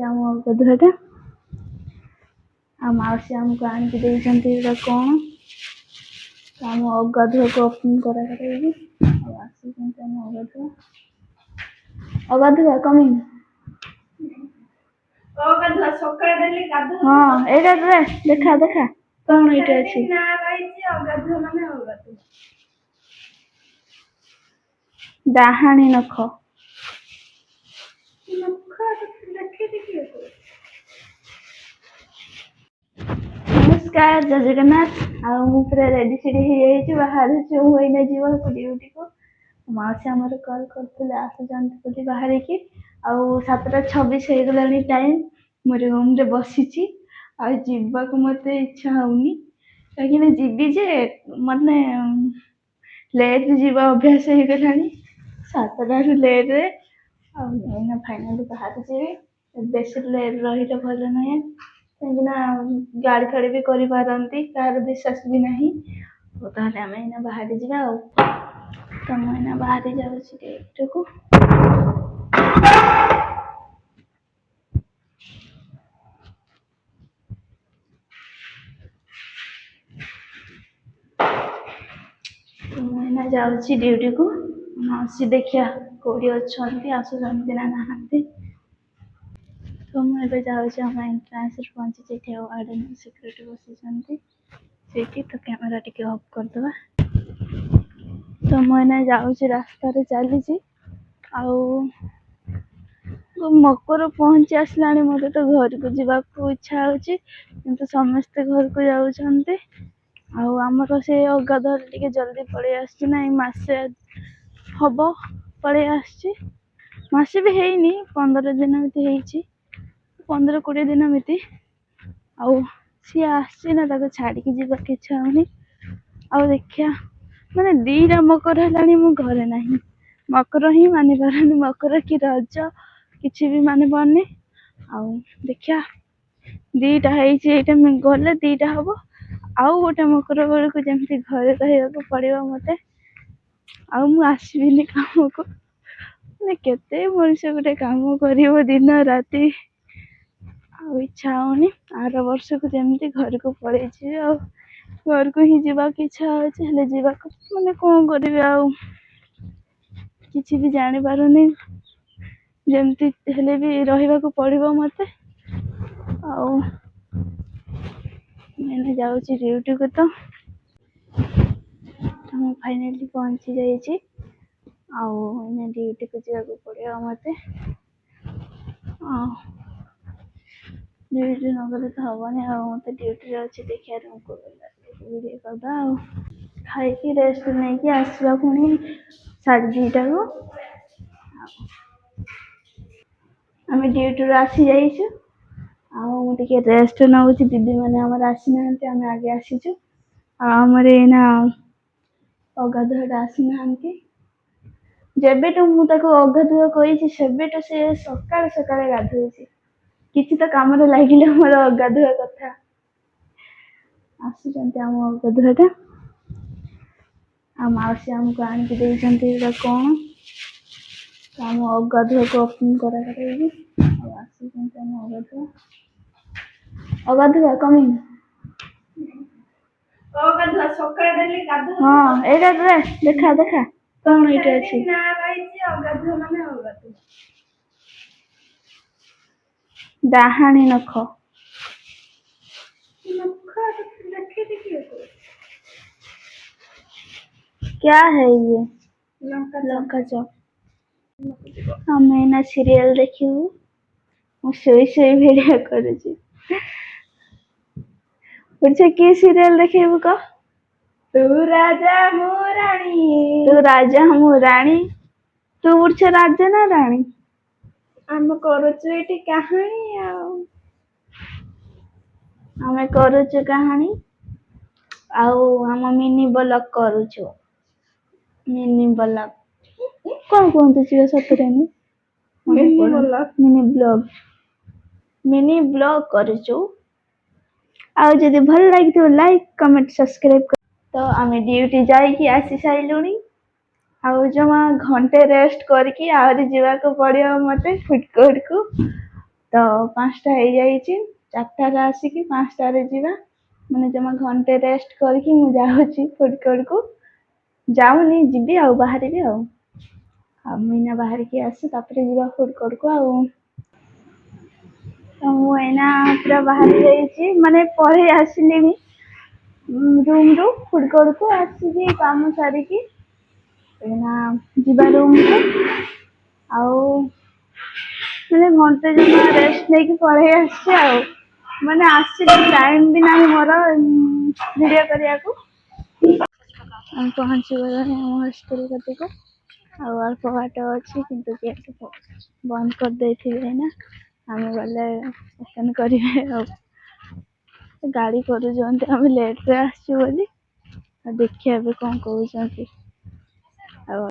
आम गधुआटा आ मौसी आमको आनिक देइछन्ति एटा कोन तो आम अगाधुआ को ओपन करा करेगी आसिछन्ति आम अगाधुआ कमिंग गाधुआ सकाळ देली गाधुआ हाँ एटा रे देखा देखा कोन एटा अछि ना रहिछि गाधुआ माने गाधुआ डाहाणी नख देखि देखि नमस्कार जय जगन्नाथ पूरा रेडी सेडी हो बाहर होना जीव ड्यूटी को मौसी आमर कल करते आसुँच बाहर की आउ 7:26 हो गला टाइम मो रूम रे बसी आवाक मत इच्छा होनी कहीं जीवी जे माने लेट जीवा अभ्यास हो गला 7टार लेट रे फाइनाल बाहर जी बेस लेट रही भल ना कहीं गाड़ी फाड़ी भी करें कार विश्वास भी नहीं ताहले आम एना बाहर जा तो मुझे बाहर जाऊँ को मुझे जाऊँगी ड्यूटी को मौसी देखिया कौड़ी अच्छा आसुँच ना नहांती तो मुझे जाऊँगी आम एंट्रांस पहुँची वार्डन सिक्यूरीटी बसी तो कैमेरा टिके ऑफ करदे तो मुझे जाऊँगी रास्ता चली मकर पहुँची आसला मत तो घर को जावाक इच्छा हो समस्ते घर को जाऊँच आमर से अगाधुआ टे जल्दी पड़े आसना मसे हम पड़े आसे भी है 15 दिन एमती 15-20 दिन एमती सी आसना छाड़ी जावाक इच्छा होनी देखिया माने 2टा मकर है मो घरे ना मकर ही मानि पारनी मकर कि रज किसी भी मानि पारनी देखिया 2टा है गले 2टा हम आउ गोटे मकर बेलू जमी घरे रहा पड़ो मत आसबिनी कम को केते मनीष गोटे कम कर दिन राति इच्छा होनी आर वर्ष को जमी घर को पड़े घर को ही जावाक इच्छा होले जावाक माने कौन करी किसी भी जानी पारुनी जमती हेले भी रहा पड़ो मत मैंने जाऊँगी ड्यूटी को तो मैं फाइनली पहुँची जाइए ड्यूटी को जावाक पड़ो मत ड्यूटी न गले तो हेनी मत ड्यूटी अच्छे देखिए रूम को वीडियो करदा खाई रेस्ट नहीं कि आसवा पुणी 2:30 को आम ड्यूटी आसी जाइए मुझे रेस्ट नौ दीदी मैंने आमर आसी ना आम आगे आसीचु आमर एना अगाधुआ आसी ना जबेटू मुझे अगाधुआ कही से सका सका गाधोई किसी तो कम लगे मोर अगाधुआ कथा आसुँच आम अगाधुआटा मौसी आमको आनिक देइछन्ति एटा कोन तो आम अगाधुआ को ओपन करा करेगी आसिछन्ति आम अगाधुआ कमिंग गाधुआ सकाळ देली गाधुआ हाँ एटा रे देखा देखा कोन एटा अछि ना रहिछि गाधुआ माने गाधुआ डाहाणी नख देखि देखि क्या है ये लंका चौक हम ना सीरियल देखियो सोई भिडियो करुची कि सीरियल देखिबू कह तू राजा मु रानी तू उड़छ राजा ना रानी आम करुछु एटी कहानी आमे करुछु कहानी आम मिनी ब्लॉग करुछु मिनी ब्लॉग कौन कहते सतरे मिनी ब्लॉग करुछु जदि भल लगी लाइक कमेंट सब्सक्राइब तो आम ड्यूटी जाइए आसी सारूनी जमा घंटे रेस्ट करके आहरी जावाक पड़ो मत फुटकोट को ତ 5ଟା ହେଇଯାଇଛି, 4ଟାରେ ଆସିକି 5ଟାରେ ଯିବା। ମାନେ ଜମା ଘଣ୍ଟେ ରେଷ୍ଟ କରିକି ମୁଁ ଯାଉଛି ଫୁଡ କୋର୍ଟକୁ। ଯାଉନି, ଯିବି ଆଉ, ବାହାରିବି ଆଉ। ମୁଁ ଏଇନା ବାହାରିକି ଆସି ତାପରେ ଯିବା ଫୁଡ କୋର୍ଟକୁ ଆଉ। ତ ମୁଁ ଏଇନା ପୁରା ବାହାରି ଯାଇଛି, ମାନେ ପଳେଇ ଆସିଲିଣି ରୁମରୁ ଫୁଡ କୋର୍ଟକୁ ଆସିକି କାମ ସାରିକି ଏଇନା ଯିବା ରୁମକୁ। ଆଉ ମାନେ ଘଣ୍ଟେ ଜମା ରେଷ୍ଟ ନେଇକି ପଳେଇ ଆସିଛି ଆଉ। ମାନେ ଆସିକି ଟାଇମ ବି ନାହିଁ ମୋର ଭିଡିଓ କରିବାକୁ। ଆମେ ପହଞ୍ଚିଗଲାଣି ଆମ ହଷ୍ଟେଲ କତିକୁ। ଆଉ ଅଳ୍ପ ବାଟ ଅଛି, କିନ୍ତୁ ଗେଟ୍ ବନ୍ଦ କରିଦେଇଥିବେ ଏଇନା। ଆମେ ଗଲେ ଓପନ କରିବେ ଆଉ। ଗାଳି କରୁଛନ୍ତି ଆମେ ଲେଟରେ ଆସିଛୁ ବୋଲି। ଆଉ ଦେଖିବା ଏବେ କଣ କହୁଛନ୍ତି।